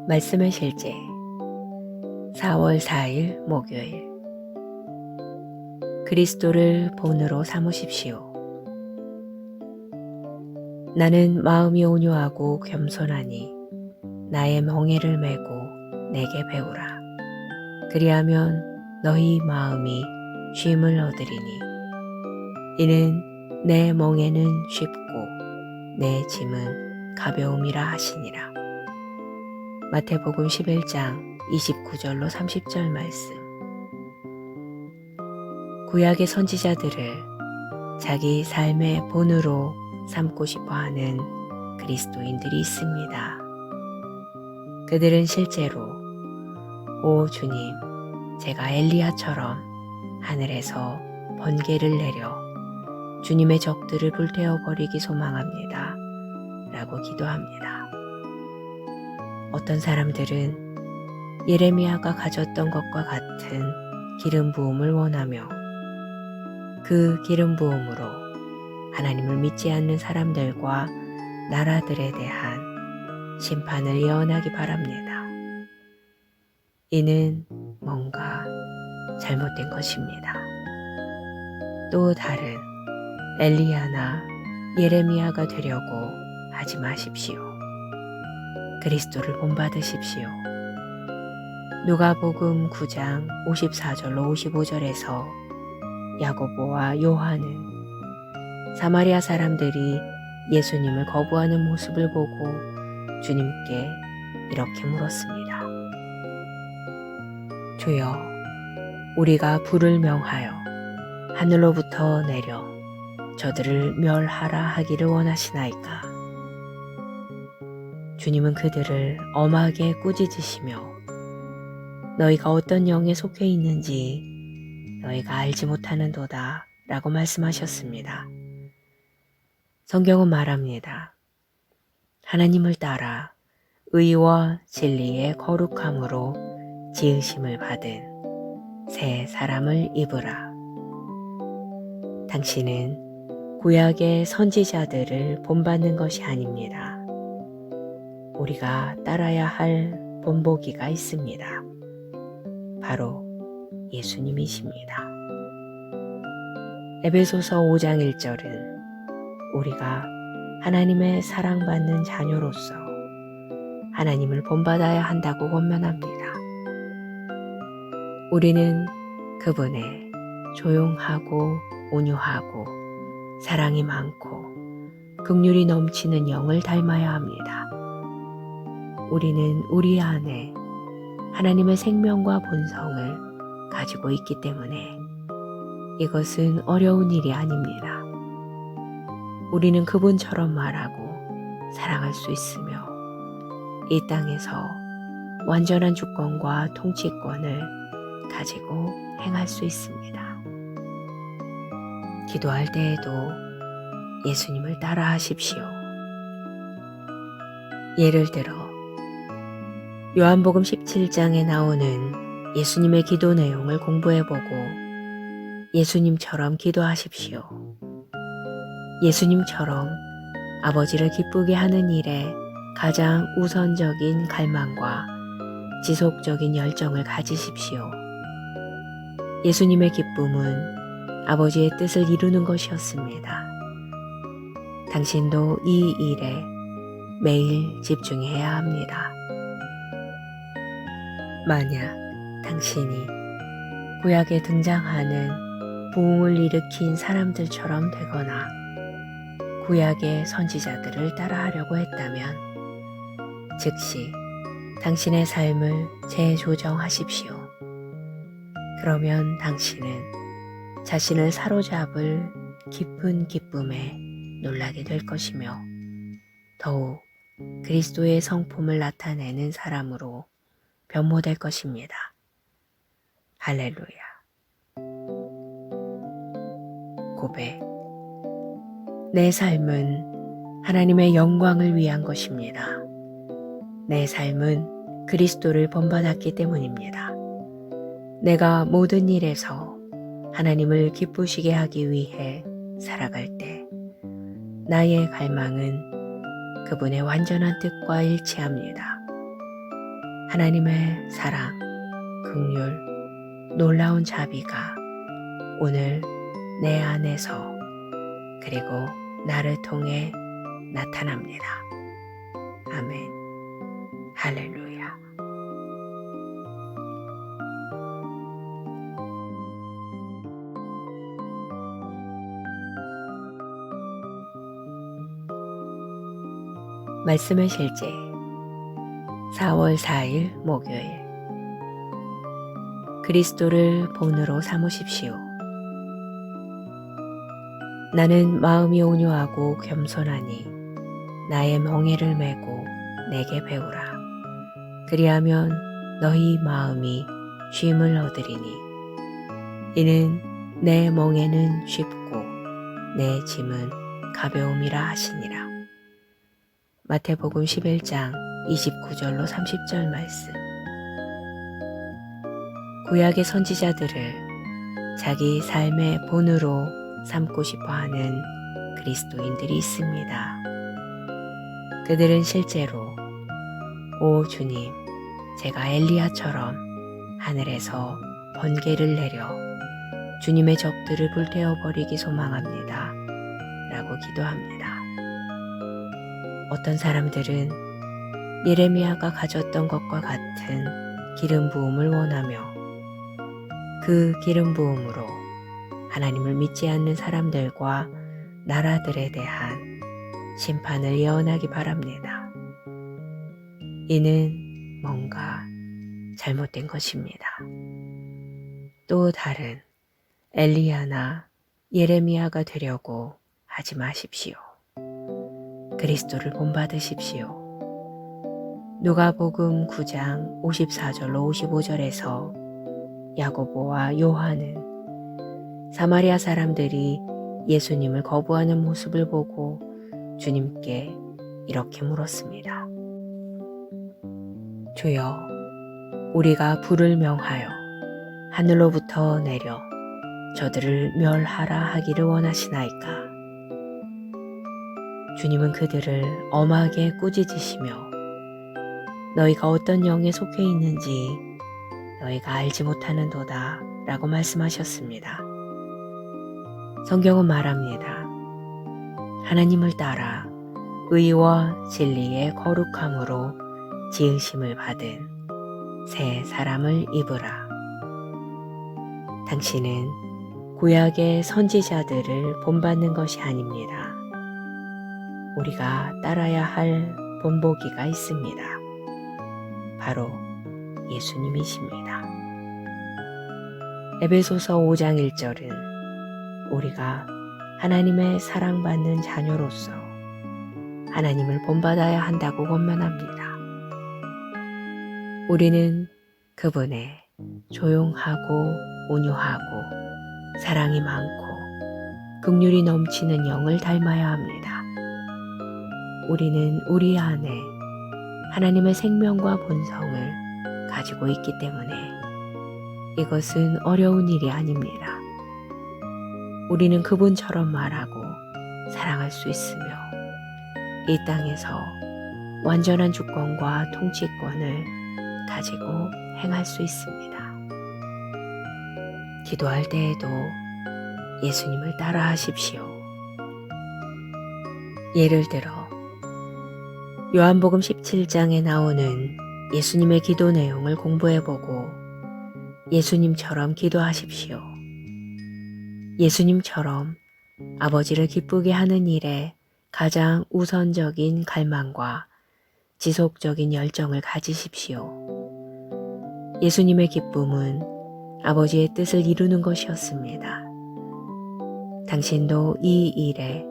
말씀의 실제 4월 4일 목요일 그리스도를 본으로 삼으십시오. 나는 마음이 온유하고 겸손하니 나의 멍에를 메고 내게 배우라. 그리하면 너희 마음이 쉼을 얻으리니 이는 내 멍에는 쉽고 내 짐은 가벼움이라 하시니라. 마태복음 11장 29절로 30절 말씀. 구약의 선지자들을 자기 삶의 본으로 삼고 싶어하는 그리스도인들이 있습니다. 그들은 실제로 오 주님, 제가 엘리야처럼 하늘에서 번개를 내려 주님의 적들을 불태워버리기 소망합니다. 라고 기도합니다. 어떤 사람들은 예레미야가 가졌던 것과 같은 기름 부음을 원하며 그 기름 부음으로 하나님을 믿지 않는 사람들과 나라들에 대한 심판을 예언하기 바랍니다. 이는 뭔가 잘못된 것입니다. 또 다른 엘리야나 예레미야가 되려고 하지 마십시오. 그리스도를 본받으십시오. 누가복음 9장 54절로 55절에서 야고보와 요한은 사마리아 사람들이 예수님을 거부하는 모습을 보고 주님께 이렇게 물었습니다. 주여, 우리가 불을 명하여 하늘로부터 내려 저들을 멸하라 하기를 원하시나이까? 주님은 그들을 엄하게 꾸짖으시며 너희가 어떤 영에 속해 있는지 너희가 알지 못하는도다 라고 말씀하셨습니다. 성경은 말합니다. 하나님을 따라 의와 진리의 거룩함으로 지으심을 받은 새 사람을 입으라. 당신은 구약의 선지자들을 본받는 것이 아닙니다. 우리가 따라야 할 본보기가 있습니다. 바로 예수님이십니다. 에베소서 5장 1절은 우리가 하나님의 사랑받는 자녀로서 하나님을 본받아야 한다고 권면합니다. 우리는 그분의 조용하고 온유하고 사랑이 많고 긍휼이 넘치는 영을 닮아야 합니다. 우리는 우리 안에 하나님의 생명과 본성을 가지고 있기 때문에 이것은 어려운 일이 아닙니다. 우리는 그분처럼 말하고 사랑할 수 있으며 이 땅에서 완전한 주권과 통치권을 가지고 행할 수 있습니다. 기도할 때에도 예수님을 따라 하십시오. 예를 들어 요한복음 17장에 나오는 예수님의 기도 내용을 공부해보고 예수님처럼 기도하십시오. 예수님처럼 아버지를 기쁘게 하는 일에 가장 우선적인 갈망과 지속적인 열정을 가지십시오. 예수님의 기쁨은 아버지의 뜻을 이루는 것이었습니다. 당신도 이 일에 매일 집중해야 합니다. 만약 당신이 구약에 등장하는 부흥을 일으킨 사람들처럼 되거나 구약의 선지자들을 따라하려고 했다면 즉시 당신의 삶을 재조정하십시오. 그러면 당신은 자신을 사로잡을 깊은 기쁨에 놀라게 될 것이며 더욱 그리스도의 성품을 나타내는 사람으로 변모될 것입니다. 할렐루야. 고백. 내 삶은 하나님의 영광을 위한 것입니다. 내 삶은 그리스도를 본받았기 때문입니다. 내가 모든 일에서 하나님을 기쁘시게 하기 위해 살아갈 때 나의 갈망은 그분의 완전한 뜻과 일치합니다. 하나님의 사랑, 긍휼, 놀라운 자비가 오늘 내 안에서 그리고 나를 통해 나타납니다. 아멘. 할렐루야. 말씀의 실제 4월 4일 목요일. 그리스도를 본으로 삼으십시오. 나는 마음이 온유하고 겸손하니 나의 멍에를 메고 내게 배우라. 그리하면 너희 마음이 쉼을 얻으리니 이는 내 멍에는 쉽고 내 짐은 가벼움이라 하시니라. 마태복음 11장 29절로 30절 말씀. 구약의 선지자들을 자기 삶의 본으로 삼고 싶어하는 그리스도인들이 있습니다. 그들은 실제로 오 주님, 제가 엘리야처럼 하늘에서 번개를 내려 주님의 적들을 불태워버리기 소망합니다. 라고 기도합니다. 어떤 사람들은 예레미야가 가졌던 것과 같은 기름 부음을 원하며 그 기름 부음으로 하나님을 믿지 않는 사람들과 나라들에 대한 심판을 예언하기 바랍니다. 이는 뭔가 잘못된 것입니다. 또 다른 엘리야나 예레미야가 되려고 하지 마십시오. 그리스도를 본받으십시오. 누가복음 9장 54절로 55절에서 야고보와 요한은 사마리아 사람들이 예수님을 거부하는 모습을 보고 주님께 이렇게 물었습니다. 주여, 우리가 불을 명하여 하늘로부터 내려 저들을 멸하라 하기를 원하시나이까? 주님은 그들을 엄하게 꾸짖으시며 너희가 어떤 영에 속해 있는지 너희가 알지 못하는도다 라고 말씀하셨습니다. 성경은 말합니다. 하나님을 따라 의와 진리의 거룩함으로 지으심을 받은 새 사람을 입으라. 당신은 구약의 선지자들을 본받는 것이 아닙니다. 우리가 따라야 할 본보기가 있습니다. 바로 예수님이십니다. 에베소서 5장 1절은 우리가 하나님의 사랑받는 자녀로서 하나님을 본받아야 한다고 권면합니다. 우리는 그분의 조용하고 온유하고 사랑이 많고 긍휼이 넘치는 영을 닮아야 합니다. 우리는 우리 안에 하나님의 생명과 본성을 가지고 있기 때문에 이것은 어려운 일이 아닙니다. 우리는 그분처럼 말하고 사랑할 수 있으며 이 땅에서 완전한 주권과 통치권을 가지고 행할 수 있습니다. 기도할 때에도 예수님을 따라 하십시오. 예를 들어 요한복음 17장에 나오는 예수님의 기도 내용을 공부해보고 예수님처럼 기도하십시오. 예수님처럼 아버지를 기쁘게 하는 일에 가장 우선적인 갈망과 지속적인 열정을 가지십시오. 예수님의 기쁨은 아버지의 뜻을 이루는 것이었습니다. 당신도 이 일에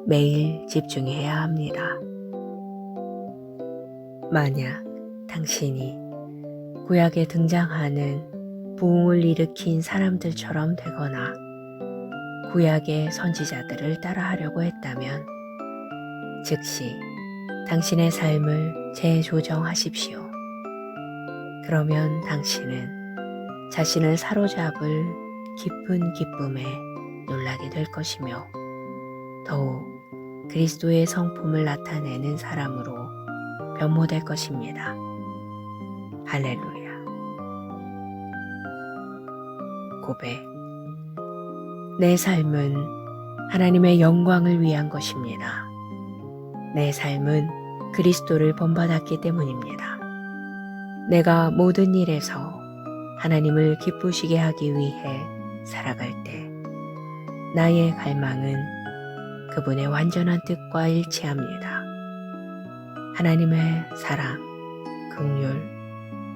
매일 집중해야 합니다. 만약 당신이 구약에 등장하는 부흥을 일으킨 사람들처럼 되거나 구약의 선지자들을 따라하려고 했다면 즉시 당신의 삶을 재조정하십시오. 그러면 당신은 자신을 사로잡을 깊은 기쁨에 놀라게 될 것이며 더욱 그리스도의 성품을 나타내는 사람으로 변모될 것입니다. 할렐루야. 고백. 내 삶은 하나님의 영광을 위한 것입니다. 내 삶은 그리스도를 본받았기 때문입니다. 내가 모든 일에서 하나님을 기쁘시게 하기 위해 살아갈 때 나의 갈망은 그분의 완전한 뜻과 일치합니다. 하나님의 사랑, 긍휼,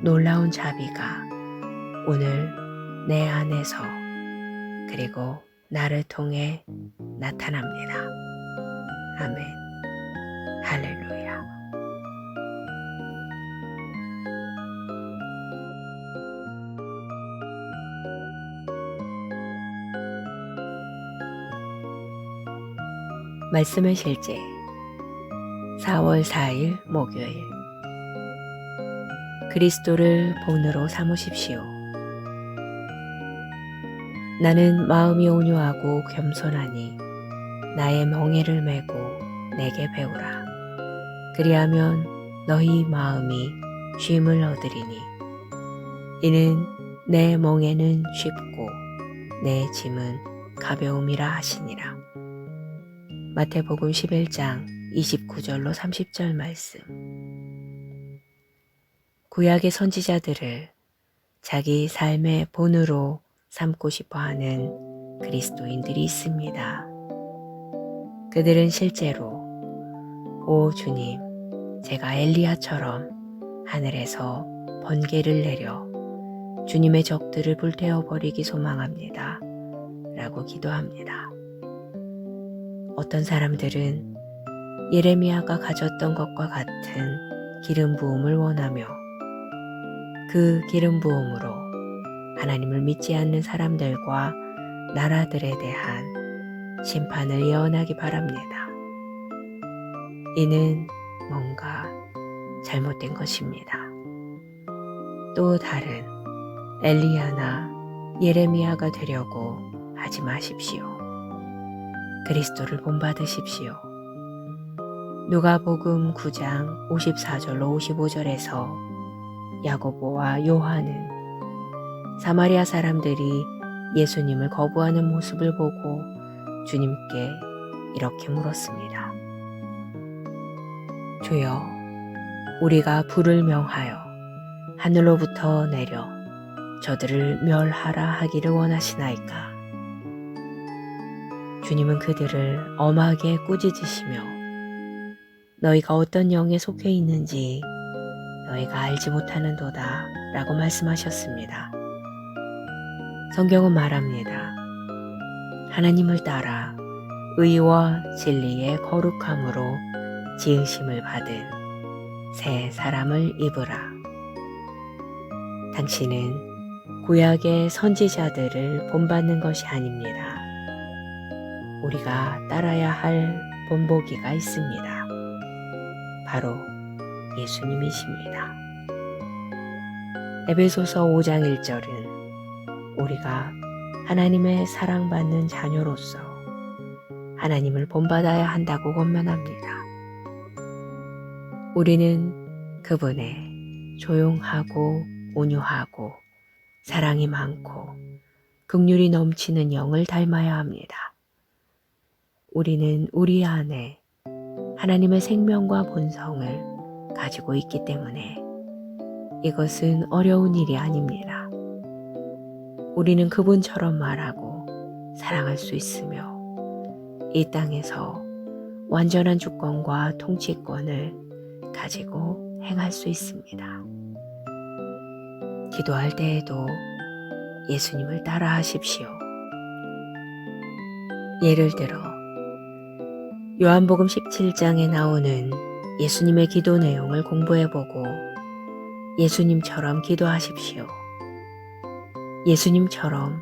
놀라운 자비가 오늘 내 안에서 그리고 나를 통해 나타납니다. 아멘. 할렐루야. 말씀의 실제 4월 4일 목요일. 그리스도를 본으로 삼으십시오. 나는 마음이 온유하고 겸손하니 나의 멍에를 메고 내게 배우라. 그리하면 너희 마음이 쉼을 얻으리니 이는 내 멍에는 쉽고 내 짐은 가벼움이라 하시니라. 마태복음 11장 29절로 30절 말씀. 구약의 선지자들을 자기 삶의 본으로 삼고 싶어하는 그리스도인들이 있습니다. 그들은 실제로 오 주님, 제가 엘리야처럼 하늘에서 번개를 내려 주님의 적들을 불태워버리기 소망합니다. 라고 기도합니다. 어떤 사람들은 예레미야가 가졌던 것과 같은 기름 부음을 원하며 그 기름 부음으로 하나님을 믿지 않는 사람들과 나라들에 대한 심판을 예언하기 바랍니다. 이는 뭔가 잘못된 것입니다. 또 다른 엘리야나 예레미야가 되려고 하지 마십시오. 그리스도를 본받으십시오. 누가복음 9장 54절로 55절에서 야고보와 요한은 사마리아 사람들이 예수님을 거부하는 모습을 보고 주님께 이렇게 물었습니다. 주여, 우리가 불을 명하여 하늘로부터 내려 저들을 멸하라 하기를 원하시나이까? 주님은 그들을 엄하게 꾸짖으시며 너희가 어떤 영에 속해 있는지 너희가 알지 못하는도다 라고 말씀하셨습니다. 성경은 말합니다. 하나님을 따라 의와 진리의 거룩함으로 지으심을 받은 새 사람을 입으라. 당신은 구약의 선지자들을 본받는 것이 아닙니다. 우리가 따라야 할 본보기가 있습니다. 바로 예수님이십니다. 에베소서 5장 1절은 우리가 하나님의 사랑받는 자녀로서 하나님을 본받아야 한다고 권면합니다. 우리는 그분의 조용하고 온유하고 사랑이 많고 긍휼이 넘치는 영을 닮아야 합니다. 우리는 우리 안에 하나님의 생명과 본성을 가지고 있기 때문에 이것은 어려운 일이 아닙니다. 우리는 그분처럼 말하고 사랑할 수 있으며 이 땅에서 완전한 주권과 통치권을 가지고 행할 수 있습니다. 기도할 때에도 예수님을 따라 하십시오. 예를 들어 요한복음 17장에 나오는 예수님의 기도 내용을 공부해보고 예수님처럼 기도하십시오. 예수님처럼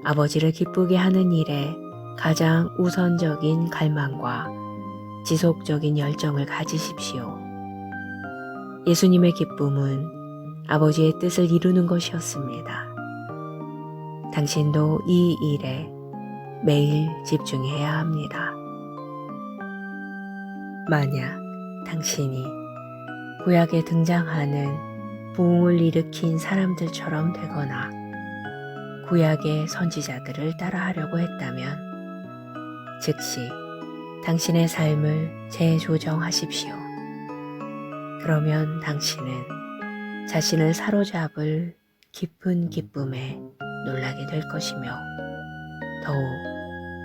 아버지를 기쁘게 하는 일에 가장 우선적인 갈망과 지속적인 열정을 가지십시오. 예수님의 기쁨은 아버지의 뜻을 이루는 것이었습니다. 당신도 이 일에 매일 집중해야 합니다. 만약 당신이 구약에 등장하는 부흥을 일으킨 사람들처럼 되거나 구약의 선지자들을 따라하려고 했다면 즉시 당신의 삶을 재조정하십시오. 그러면 당신은 자신을 사로잡을 깊은 기쁨에 놀라게 될 것이며 더욱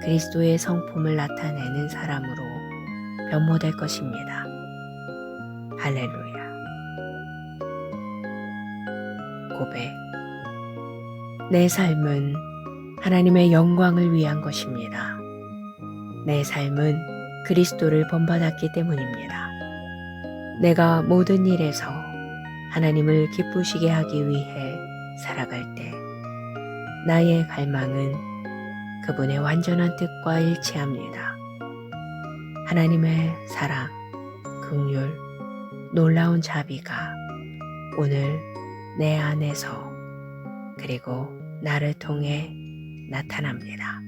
그리스도의 성품을 나타내는 사람으로 변모될 것입니다. 할렐루야. 고백. 내 삶은 하나님의 영광을 위한 것입니다. 내 삶은 그리스도를 본받았기 때문입니다. 내가 모든 일에서 하나님을 기쁘시게 하기 위해 살아갈 때 나의 갈망은 그분의 완전한 뜻과 일치합니다. 하나님의 사랑, 긍휼, 놀라운 자비가 오늘 내 안에서 그리고 나를 통해 나타납니다.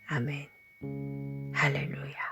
아멘. 할렐루야.